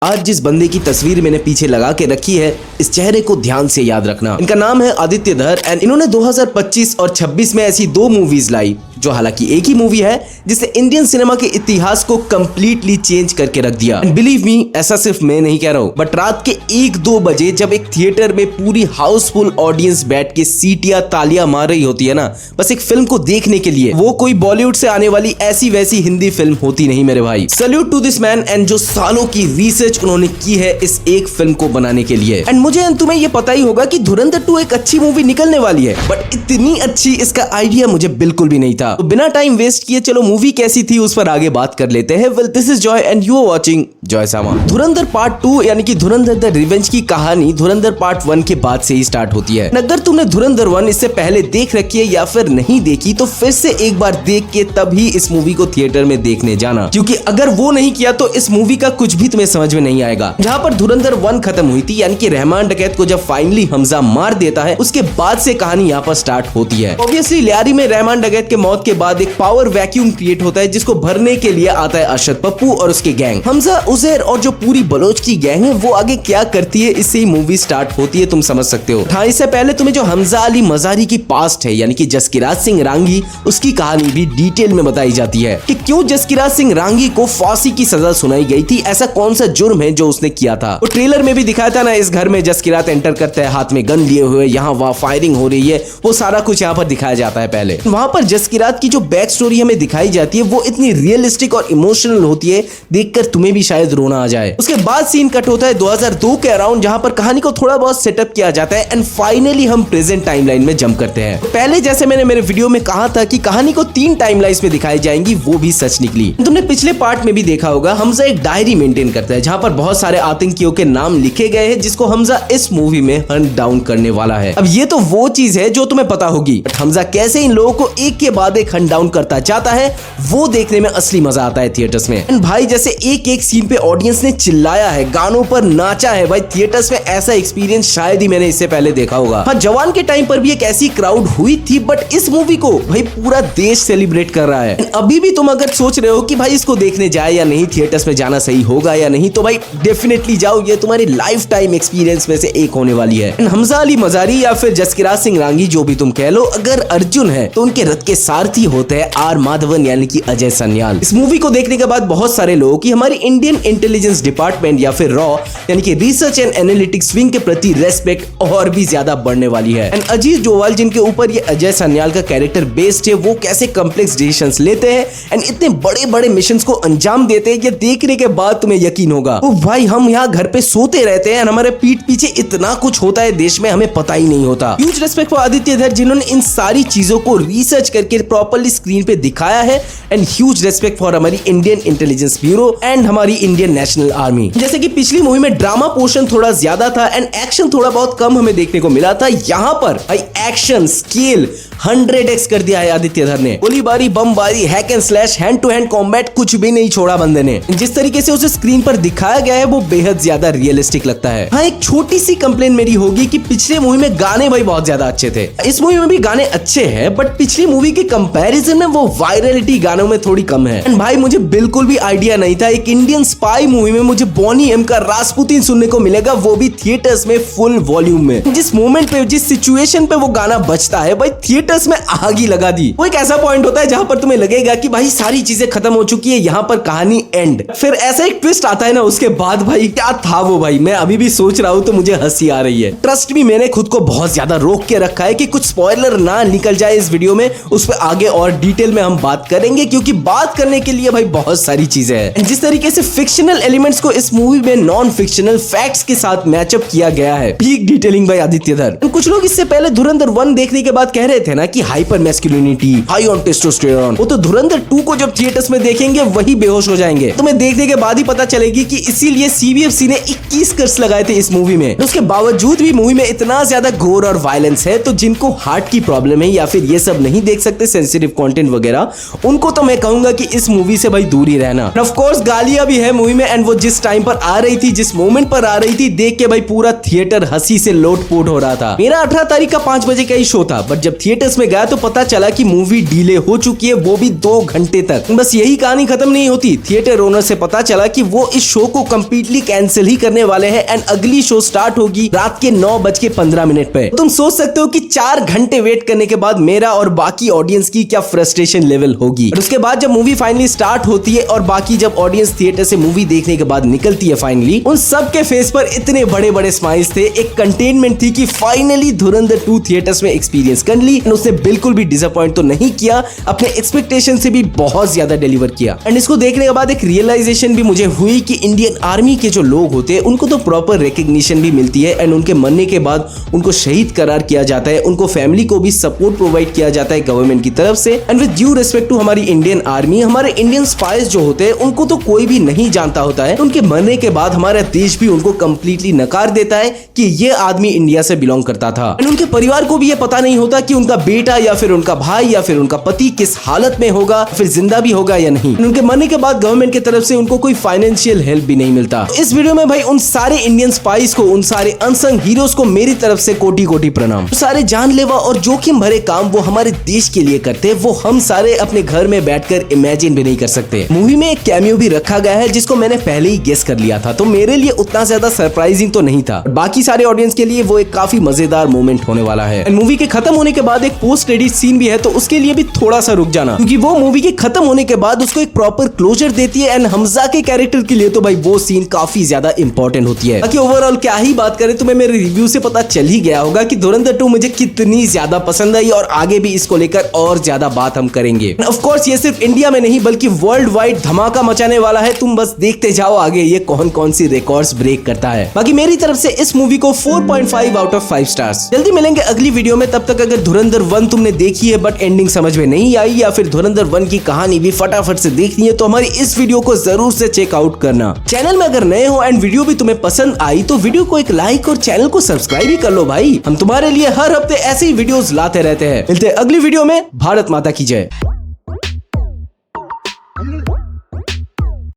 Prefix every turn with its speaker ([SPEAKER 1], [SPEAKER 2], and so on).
[SPEAKER 1] आज जिस बंदे की तस्वीर मैंने पीछे लगा के रखी है, इस चेहरे को ध्यान से याद रखना। इनका नाम है आदित्य धर एंड इन्होंने 2025 और 26 में ऐसी दो मूवीज लाई जो हालांकि एक ही मूवी है जिसने इंडियन सिनेमा के इतिहास को कंप्लीटली चेंज करके रख दिया। एंड बिलीव मी, ऐसा सिर्फ मैं नहीं कह रहा हूँ, बट रात के 1-2 बजे जब एक थिएटर में पूरी हाउसफुल ऑडियंस बैठ के सीटियां तालियां मार रही होती है ना, बस एक फिल्म को देखने के लिए, वो कोई बॉलीवुड से आने वाली ऐसी वैसी हिंदी फिल्म होती नहीं मेरे भाई। Salute to this man and जो सालों की रिसर्च उन्होंने की है इस एक फिल्म को बनाने के लिए। एंड मुझे तुम्हें ये पता ही होगा कि धुरंधर 2 एक अच्छी मूवी निकलने वाली है, बट इतनी अच्छी इसका आइडिया मुझे बिल्कुल भी नहीं था। तो बिना टाइम वेस्ट किए चलो मूवी कैसी थी उस पर आगे बात कर लेते हैं। Well, this is Joy and you are watching Joy Sama. Dhurandhar part 2 यानी कि धुरंधर द रिवेंज की कहानी धुरंधर पार्ट 1 के बाद से ही स्टार्ट होती है। अगर तुमने धुरंधर 1 इससे पहले देख रखी है या फिर नहीं देखी तो फिर से एक बार देख के तभी इस मूवी को थिएटर में देखने जाना, क्योंकि अगर वो नहीं किया तो इस मूवी का कुछ भी तुम्हें समझ में नहीं आएगा। जहां पर धुरंधर 1 खत्म हुई थी, यानी कि रहमान डकैत को जब फाइनली हमजा मार देता है, उसके बाद से कहानी यहाँ पर स्टार्ट होती है। ऑब्वियसली लियारी में रहमान डकैत के मौत के बाद एक पावर वैक्यूम क्रिएट होता है जिसको भरने के लिए आता है अरशद पप्पू और उसके गैंग। हमजा, उजैर और जो पूरी बलोच की गैंग है वो आगे क्या करती है, इससे ही मूवी स्टार्ट होती है, तुम समझ सकते हो। हाँ, इससे पहले तुम्हें जो हमजा अली मजारी की पास्ट है यानी कि जसकिराज सिंह रांगी, उसकी कहानी भी डिटेल में बताई जाती है कि क्यों जसकिराज सिंह रांगी को फांसी की सजा सुनाई गई थी, ऐसा कौन सा जुर्म है जो उसने किया था। वो ट्रेलर में भी दिखाया था ना, इस घर में जसकिरात एंटर करता है हाथ में गन लिए हुए, यहाँ वहाँ फायरिंग हो रही है, वो सारा कुछ यहाँ पर दिखाया जाता है। पहले वहां पर जसकिरात की जो बैक स्टोरी हमें दिखाई जाती है वो इतनी रियलिस्टिक और इमोशनल होती है, देखकर तुम्हें भी शायद रोना आ जाए। उसके बाद सीन कट होता है 2002 के अराउंड, जहां पर कहानी को थोड़ा बहुत सेटअप किया जाता है एंड फाइनली हम प्रेजेंट टाइमलाइन में जंप करते हैं। पहले जैसे मैंने मेरे वीडियो में कहा था कि कहानी को 3 टाइमलाइंस में दिखाई जाएंगी, वो भी सच निकली। तुमने पिछले पार्ट में भी देखा होगा, हमजा एक डायरी मेंटेन करता है जहां पर बहुत सारे आतंकियों के नाम लिखे गए हैं जिसको हमजा इस मूवी में हंट डाउन करने वाला है। अब ये तो वो चीज है जो तुम्हें पता होगी, बट हमजा कैसे इन लोगों को एक के बाद एक हंट डाउन करता जाता है वो देखने में असली मजा आता है थिएटर्स में। एंड भाई, जैसे एक एक सीन पे ऑडियंस ने चिल्लाया है, गानों पर नाचा है, भाई थिएटर्स में ऐसा एक्सपीरियंस शायद ही मैंने इससे पहले देखा होगा। हाँ, जवान के टाइम पर भी एक ऐसी क्राउड हुई थी, बट इस मूवी को भाई पूरा देश सेलिब्रेट कर रहा है। अभी भी तुम अगर सोच रहे हो कि भाई इसको देखने जाए या नहीं, थिएटर्स में जाना सही होगा या नहीं, तो भाई डेफिनेटली जाओ, ये तुम्हारी लाइफ टाइम एक्सपीरियंस में से एक होने वाली है। हमजा अली मजारी या फिर जसकिराज सिंह रांगी, जो भी तुम कह लो, अगर अर्जुन है तो उनके रथ के सारथी होते हैं आर माधवन यानी कि अजय सन्याल। इस मूवी को देखने के बाद बहुत सारे लोगों की हमारी इंडियन इंटेलिजेंस डिपार्टमेंट या फिर रॉ यानी कि रिसर्च एंड एनालिटिक्स विंग के प्रति रेस्पेक्ट और भी ज्यादा बढ़ने वाली है। एंड अजीत जोवाल, जिनके ऊपर ये अजय सन्याल का कैरेक्टर बेस्ड है, वो कैसे कॉम्प्लेक्स डिसीजंस लेते हैं एंड इतने बड़े बड़े मिशंस को अंजाम देते हैं, ये देखने के बाद तुम्हें यकीन होगा ओ भाई, हम यहाँ घर पे सोते रहते हैं, हमारे पीठ पीछे इतना कुछ होता है देश में, हमें पता ही नहीं होता। ह्यूज रेस्पेक्ट फॉर आदित्य धर, जिन्होंने इन सारी चीजों को रिसर्च करके प्रॉपर्ली स्क्रीन पे दिखाया है। एंड ह्यूज रेस्पेक्ट फॉर हमारी इंडियन इंटेलिजेंस ब्यूरो एंड हमारी इंडियन नेशनल आर्मी। जैसे कि पिछली मूवी में ड्रामा पोर्शन थोड़ा ज्यादा था एंड एक्शन थोड़ा बहुत कम हमें देखने को मिला था, यहाँ पर भाई एक्शन स्केल 100x कर दिया है आदित्य धर ने। गोलीबारी, बमबारी, hack and slash, hand to hand combat, कुछ भी नहीं छोड़ा बंदे ने। जिस तरीके से उसे स्क्रीन पर दिखाया गया है वो बेहद ज्यादा रियलिस्टिक लगता है। हाँ, एक छोटी सी कंप्लेन मेरी होगी कि पिछले मूवी में गाने भाई बहुत ज्यादा अच्छे थे। इस मूवी में भी गाने अच्छे हैं, बट पिछली मूवी के कंपैरिजन में वो वायरलिटी गानों में थोड़ी कम है। एंड भाई, मुझे बिल्कुल भी आइडिया नहीं था एक इंडियन स्पाई मूवी में मुझे बॉनी एम का रास्पुतीन सुनने को मिलेगा, वो भी थिएटर्स में फुल वॉल्यूम में। जिस मोमेंट पे, जिस सिचुएशन पे वो गाना बजता है, भाई थिएटर्स में आग ही लगा दी। वो एक ऐसा पॉइंट होता है जहां पर तुम्हें लगेगा कि भाई सारी चीजें खत्म हो चुकी है, यहाँ पर कहानी एंड। फिर ऐसा एक ट्विस्ट आता है ना, उसके बाद भाई क्या था वो, भाई मैं अभी भी सोच रहा हूँ तो मुझे हंसी आ रही है। ट्रस्ट मी, मैंने खुद को बहुत ज्यादा रोक के रखा है कि कुछ स्पॉइलर ना निकल जाए इस वीडियो में। उस पर आगे और डिटेल में हम बात करेंगे, क्योंकि बात करने के लिए भाई बहुत सारी चीजें हैं। जिस तरीके से फिक्शनल एलिमेंट्स को इस मूवी में नॉन फिक्शनल फैक्ट्स के साथ मैचअप किया गया है, पीक डिटेलिंग बाय आदित्य धर। कुछ लोग इससे पहले धुरंधर 1 देखने के बाद कह रहे थे ना कि hyper masculinity, high on testosterone, वो तो धुरंधर 2 को जब थिएटर्स में देखेंगे वही बेहोश हो जाएंगे। तुम्हें देखने के बाद ही पता चलेगी कि इसीलिए सीबीएफसी ने 21 कट्स लगाए थे इस मूवी में। उसके बावजूद भी मूवी में इतना ज्यादा गोर और वायलेंस है, तो जिनको हार्ट की प्रॉब्लम है या फिर ये सब नहीं देख सकते सेंसिटिव कंटेंट वगैरह, उनको तो मैं कहूंगा कि इस मूवी से भाई दूर ही रहना। ऑफ कोर्स गालियां भी है मूवी में, एंड वो जिस टाइम पर आ रही थी, जिस मोमेंट पर आ रही थी, देख के भाई पूरा थिएटर हंसी से लोटपोट हो रहा था। मेरा 18 तारीख का 5 बजे का ही शो था, बट जब थिएटर्स में गया तो पता चला कि मूवी डिले हो चुकी है, वो भी 2 घंटे तक। बस यही कहानी खत्म नहीं होती, थिएटर ओनर से पता चला कि वो इस शो को कंप्लीटली कैंसिल ही करने वाले हैं, एंड अगली शो स्टार्ट होगी रात के 9:15 पे। तुम सोच सकते हो कि 4 घंटे वेट करने के बाद मेरा और बाकी ऑडियंस की क्या फ्रस्ट्रेशन लेवल होगी। और उसके बाद जब मूवी फाइनली स्टार्ट होती है और बाकी जब ऑडियंस थिएटर से मूवी देखने के बाद निकलती है फाइनली, उन सब के फेस पर इतने बड़े बड़े स्माइल्स थे, एक कंटेनमेंट थी कि फाइनली धुरंधर 2 थिएटर्स में एक्सपीरियंस कर ली। उसने बिल्कुल भी डिसअपॉइंट तो नहीं किया, अपने एक्सपेक्टेशन से भी बहुत ज्यादा डिलीवर किया। एंड इसको देखने के बाद एक रियलाइजेशन भी मुझे हुई कि इंडियन आर्मी के जो लोग होते हैं उनको तो प्रॉपर रिकग्निशन भी मिलती है, एंड उनके मरने के बाद उनको शहीद करार किया जाता है, उनको फैमिली को भी सपोर्ट प्रोवाइड किया जाता है गवर्नमेंट की तरफ से। And with due respect to हमारी इंडियन आर्मी, हमारे इंडियन स्पाइस जो होते हैं उनको तो कोई भी नहीं जानता होता है, उनके मरने के बाद हमारा देश भी उनको कंप्लीटली नकार देता है कि ये आदमी इंडिया से बिलोंग करता था। एंड उनके परिवार को भी ये पता नहीं होता कि उनका बेटा या फिर उनका भाई या फिर उनका पति किस हालत में होगा, फिर जिंदा भी होगा या नहीं। उनके मरने के बाद गवर्नमेंट की तरफ से उनको कोई फाइनेंशियल हेल्प भी नहीं मिलता। इस वीडियो में भाई उन सारे इंडियन स्पाइस को, उन सारे अनसंग हीरोज को मेरी तरफ से कोटि कोटि प्रणाम। सारे जानलेवा और जोखिम भरे काम वो हमारे देश के लिए करते हैं, वो हम सारे अपने घर में बैठकर इमेजिन भी नहीं कर सकते। मूवी में एक कैमियो भी रखा गया है जिसको मैंने पहले ही गेस कर लिया था, तो मेरे लिए उतना ज्यादा सरप्राइजिंग तो नहीं था, बाकी सारे ऑडियंस के लिए वो एक काफी मजेदार मोमेंट होने वाला है। मूवी के खत्म होने के बाद एक पोस्ट क्रेडिट सीन भी है, तो उसके लिए भी थोड़ा सा रुक जाना, क्योंकि वो मूवी के खत्म होने के बाद उसको एक प्रॉपर क्लोजर देती है। एंड हमजा के कैरेक्टर के लिए तो भाई वो सीन काफी ज्यादा इंपॉर्टेंट होती है। बाकी ओवरऑल क्या ही बात करें, तुम्हें मेरे रिव्यू से पता चल ही गया होगा कि धुरंधर 2 मुझे कितनी ज्यादा पसंद आई, और आगे भी इसको लेकर और ज्यादा बात हम करेंगे। ऑफ कोर्स ये सिर्फ इंडिया में नहीं बल्कि वर्ल्ड वाइड धमाका मचाने वाला है, तुम बस देखते जाओ आगे ये कौन कौन सी रिकॉर्ड्स ब्रेक करता है। बाकी मेरी तरफ से इस मूवी को 4.5 आउट ऑफ 5 स्टार्स। जल्दी मिलेंगे अगली वीडियो में, तब तक अगर धुरंधर 1 तुमने देखी है बट एंडिंग समझ में नहीं आई, या फिर धुरंधर 1 की कहानी भी फटाफट से देखनी है, तो हमारी इस वीडियो को जरूर से चेकआउट करना। चैनल में अगर नए हो एंड वीडियो भी तुम्हें पसंद आई तो वीडियो को एक लाइक और चैनल को सब्सक्राइब भी कर लो भाई, हम तुम्हारे लिए हर हफ्ते ऐसे ही वीडियोस लाते रहते हैं। मिलते हैं अगली वीडियो में। भारत माता की जय।